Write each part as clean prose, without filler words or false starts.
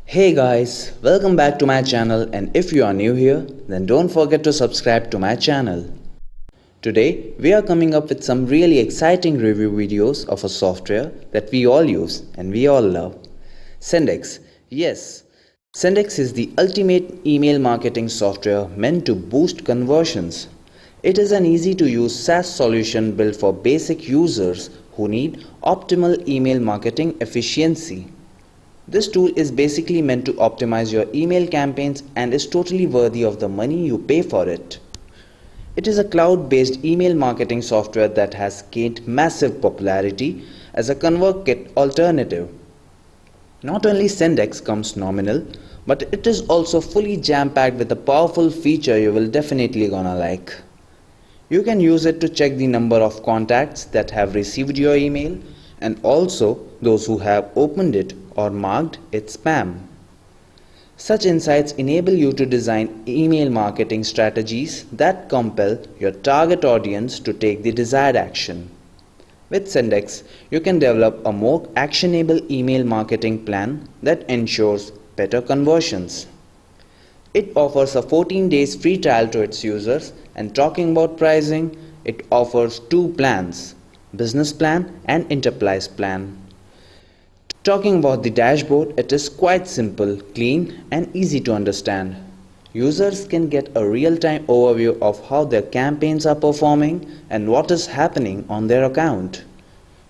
Hey guys, welcome back to my channel, and if you are new here, then don't forget to subscribe to my channel. Today, we are coming up with some really exciting review videos of a software that we all use and we all love. SendX. Yes, SendX is the ultimate email marketing software meant to boost conversions. It is an easy to use SaaS solution built for basic users who need optimal email marketing efficiency. This tool is basically meant to optimize your email campaigns and is totally worthy of the money you pay for it. It is a cloud-based email marketing software that has gained massive popularity as a ConvertKit alternative. Not only SendX comes nominal, but it is also fully jam-packed with a powerful feature you will definitely gonna like. You can use it to check the number of contacts that have received your email and also those who have opened it or marked it spam. Such insights enable you to design email marketing strategies that compel your target audience to take the desired action. With SendX, you can develop a more actionable email marketing plan that ensures better conversions. It offers a 14 days free trial to its users, and talking about pricing, it offers two plans: Business Plan and Enterprise Plan. Talking about the dashboard, it is quite simple, clean and easy to understand. Users can get a real-time overview of how their campaigns are performing and what is happening on their account.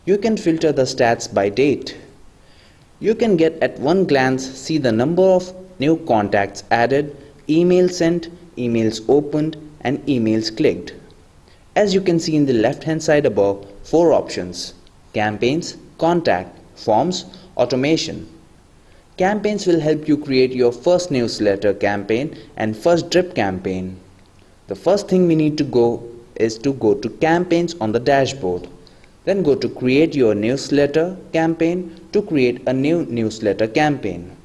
You can filter the stats by date. You can get at one glance see the number of new contacts added, emails sent, emails opened and emails clicked. As you can see in the left-hand side above, 4 options: campaigns, contact, forms, automation. Campaigns will help you create your first newsletter campaign and first drip campaign. The first thing we need to go to campaigns on the dashboard. Then go to create your newsletter campaign to create a new newsletter campaign.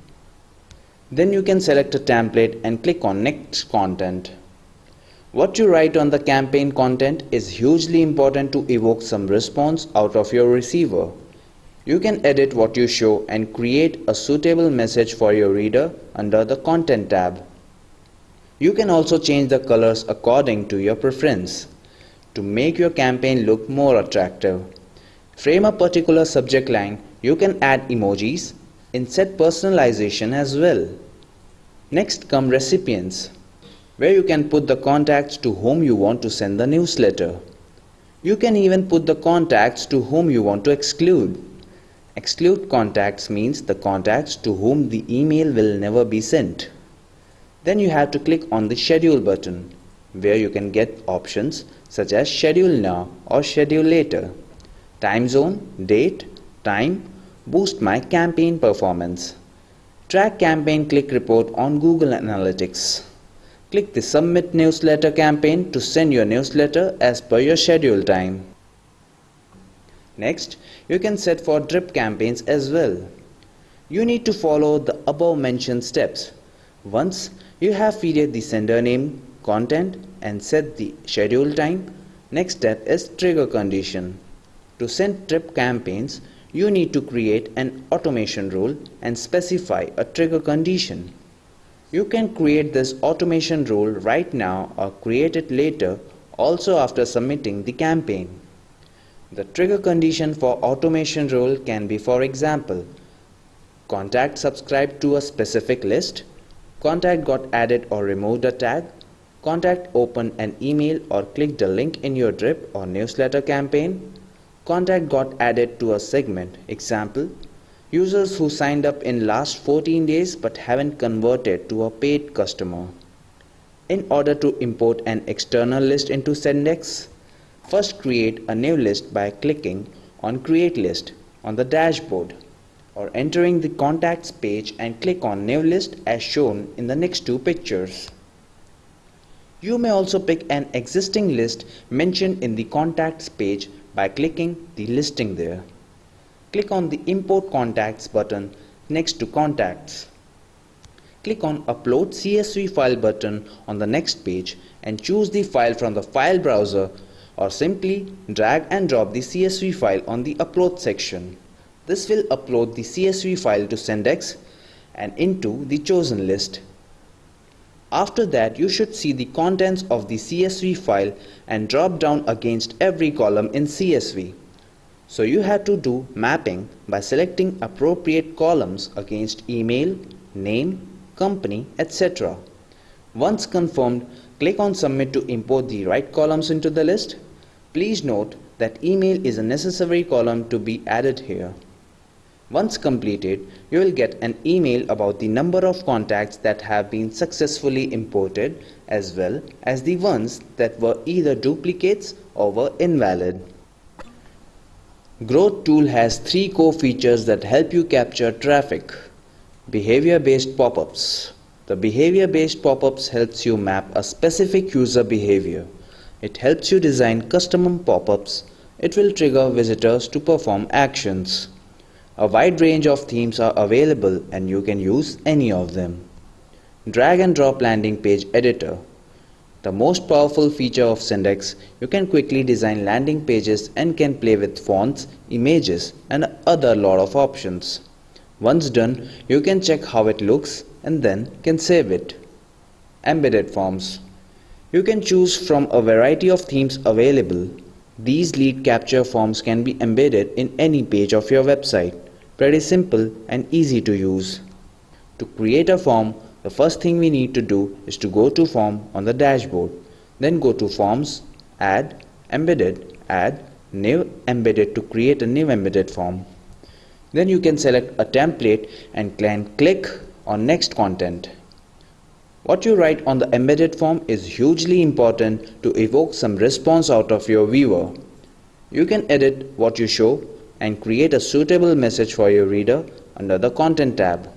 Then you can select a template and click on next content. What you write on the campaign content is hugely important to evoke some response out of your receiver. You can edit what you show and create a suitable message for your reader under the Content tab. You can also change the colors according to your preference to make your campaign look more attractive. Frame a particular subject line. You can add emojis and set personalization as well. Next come recipients, where you can put the contacts to whom you want to send the newsletter. You can even put the contacts to whom you want to exclude. Exclude contacts means the contacts to whom the email will never be sent. Then you have to click on the schedule button, where you can get options such as schedule now or schedule later, time zone, date, time, boost my campaign performance, track campaign click report on Google Analytics. Click the submit newsletter campaign to send your newsletter as per your schedule time. Next, you can set for drip campaigns as well. You need to follow the above mentioned steps. Once you have fed the sender name, content and set the schedule time, next step is trigger condition. To send drip campaigns, you need to create an automation rule and specify a trigger condition. You can create this automation rule right now or create it later, also after submitting the campaign. The trigger condition for automation rule can be, for example, contact subscribed to a specific list, contact got added or removed a tag, contact opened an email or clicked a link in your drip or newsletter campaign, contact got added to a segment. Example, users who signed up in last 14 days but haven't converted to a paid customer. In order to import an external list into SendX, first create a new list by clicking on Create List on the dashboard or entering the Contacts page and click on New List as shown in the next two pictures. You may also pick an existing list mentioned in the Contacts page by clicking the listing there. Click on the Import Contacts button next to Contacts. Click on Upload CSV file button on the next page and choose the file from the file browser, or simply drag and drop the CSV file on the upload section. This will upload the CSV file to SendX and into the chosen list. After that, you should see the contents of the CSV file and drop down against every column in CSV. So you have to do mapping by selecting appropriate columns against email, name, company, etc. Once confirmed, click on Submit to import the right columns into the list. Please note that email is a necessary column to be added here. Once completed, you will get an email about the number of contacts that have been successfully imported, as well as the ones that were either duplicates or were invalid. Growth tool has 3 core features that help you capture traffic. Behavior-based pop-ups. The behavior-based pop-ups helps you map a specific user behavior. It helps you design custom pop-ups. It will trigger visitors to perform actions. A wide range of themes are available and you can use any of them. Drag and drop landing page editor. The most powerful feature of SendX, you can quickly design landing pages and can play with fonts, images and other lot of options. Once done, you can check how it looks and then can save it. Embedded forms. You can choose from a variety of themes available. These lead capture forms can be embedded in any page of your website. Pretty simple and easy to use. To create a form, the first thing we need to do is to go to Form on the dashboard. Then go to Forms, Add, Embedded, Add, New Embedded to create a new embedded form. Then you can select a template and click on Next Content. What you write on the embedded form is hugely important to evoke some response out of your viewer. You can edit what you show and create a suitable message for your reader under the Content tab.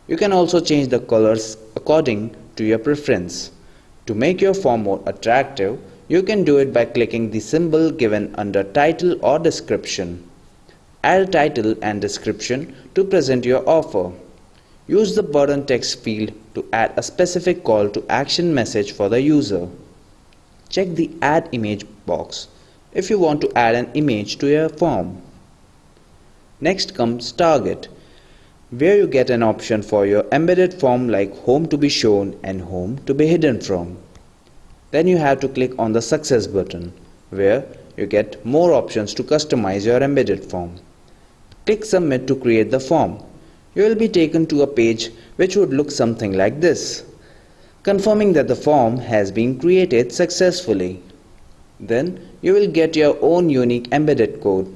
You can also change the colors according to your preference. To make your form more attractive, you can do it by clicking the symbol given under Title or Description. Add a title and description to present your offer. Use the button text field to add a specific call to action message for the user. Check the Add Image box if you want to add an image to your form. Next comes Target, where you get an option for your embedded form like Home to be shown and Home to be hidden from. Then you have to click on the Success button, where you get more options to customize your embedded form. Click Submit to create the form. You will be taken to a page which would look something like this, confirming that the form has been created successfully. Then you will get your own unique embedded code.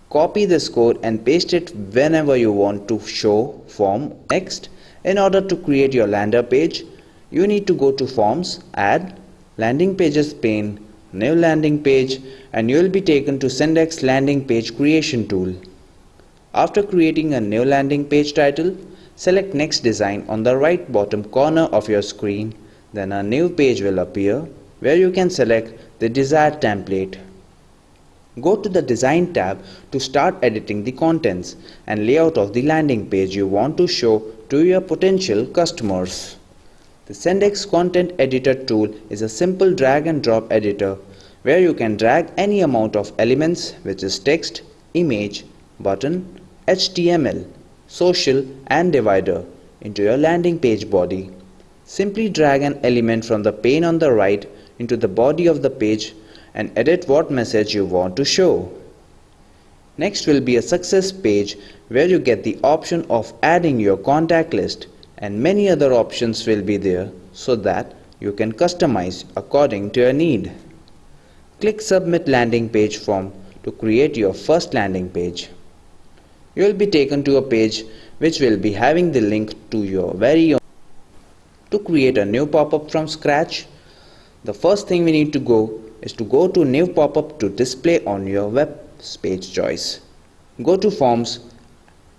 Copy this code and paste it whenever you want to show form. Next, in order to create your landing page, you need to go to Forms, Add, Landing Pages pane, New Landing Page, and you will be taken to SendX Landing Page Creation tool. After creating a new landing page title, select Next Design on the right bottom corner of your screen. Then a new page will appear where you can select the desired template. Go to the Design tab to start editing the contents and layout of the landing page you want to show to your potential customers. The SendX Content Editor tool is a simple drag and drop editor where you can drag any amount of elements, which is text, image, button, HTML, social and divider, into your landing page body. Simply drag an element from the pane on the right into the body of the page and edit what message you want to show. Next will be a success page where you get the option of adding your contact list, and many other options will be there so that you can customize according to your need. Click Submit Landing Page Form to create your first landing page. You will be taken to a page which will be having the link to your very own. To create a new pop-up from scratch, the first thing we need to go is to go to New Pop-up to display on your web page choice. Go to Forms,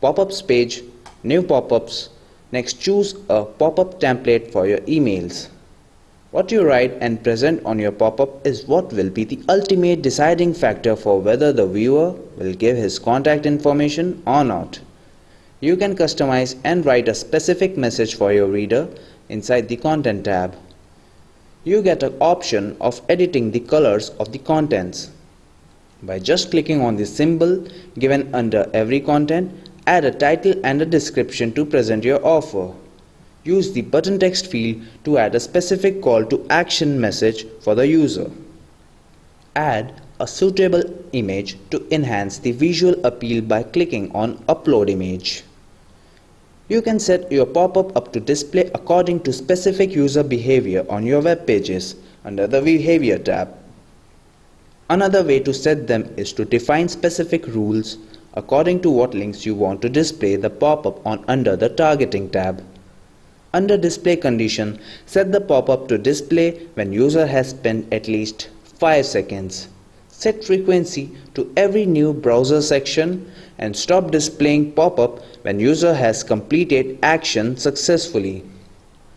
Pop-ups page, New Pop-ups. Next, choose a pop-up template for your emails. What you write and present on your pop-up is what will be the ultimate deciding factor for whether the viewer will give his contact information or not. You can customize and write a specific message for your reader inside the Content tab. You get an option of editing the colors of the contents. By just clicking on the symbol given under every content, Add a title and a description to present your offer. Use the button text field to add a specific call to action message for the user. Add a suitable image to enhance the visual appeal by clicking on Upload Image. You can set your pop-up up to display according to specific user behavior on your web pages under the Behavior tab. Another way to set them is to define specific rules according to what links you want to display the pop-up on under the Targeting tab. Under Display Condition, set the pop-up to display when user has spent at least 5 seconds. Set frequency to every new browser section and stop displaying pop-up when user has completed action successfully.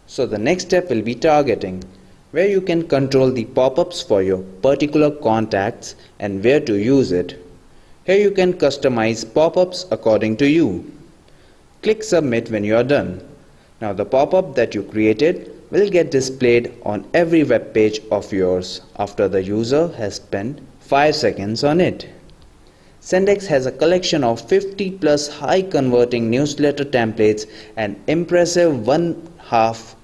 So the next step will be targeting, where you can control the pop-ups for your particular contacts and where to use it. Here you can customize pop-ups according to you. Click Submit when you are done. Now the pop-up that you created will get displayed on every web page of yours after the user has spent 5 seconds on it. SendX has a collection of 50 plus high converting newsletter templates and impressive 1.5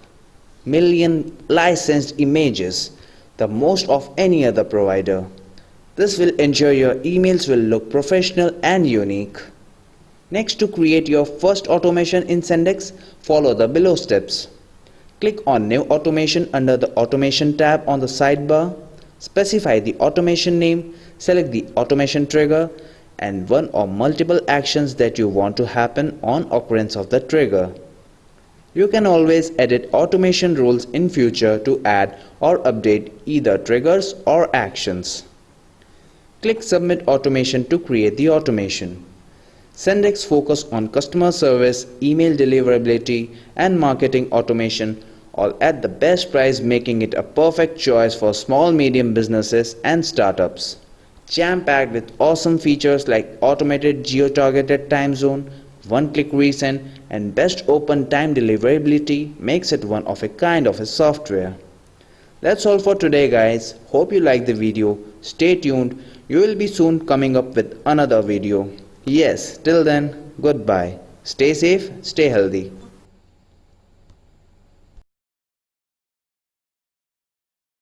million licensed images, the most of any other provider. This will ensure your emails will look professional and unique. Next, to create your first automation in SendX, follow the below steps. Click on New Automation under the Automation tab on the sidebar. Specify the automation name, select the automation trigger, and one or multiple actions that you want to happen on occurrence of the trigger. You can always edit automation rules in future to add or update either triggers or actions. Click Submit Automation to create the automation. SendX focus on customer service, email deliverability, and marketing automation, all at the best price, making it a perfect choice for small medium businesses and startups. Jam-packed with awesome features like automated geo-targeted time zone, one-click resend, and best open time deliverability makes it one of a kind of a software. That's all for today, guys. Hope you liked the video. Stay tuned. You will be soon coming up with another video. Yes, till then, goodbye. Stay safe, stay healthy.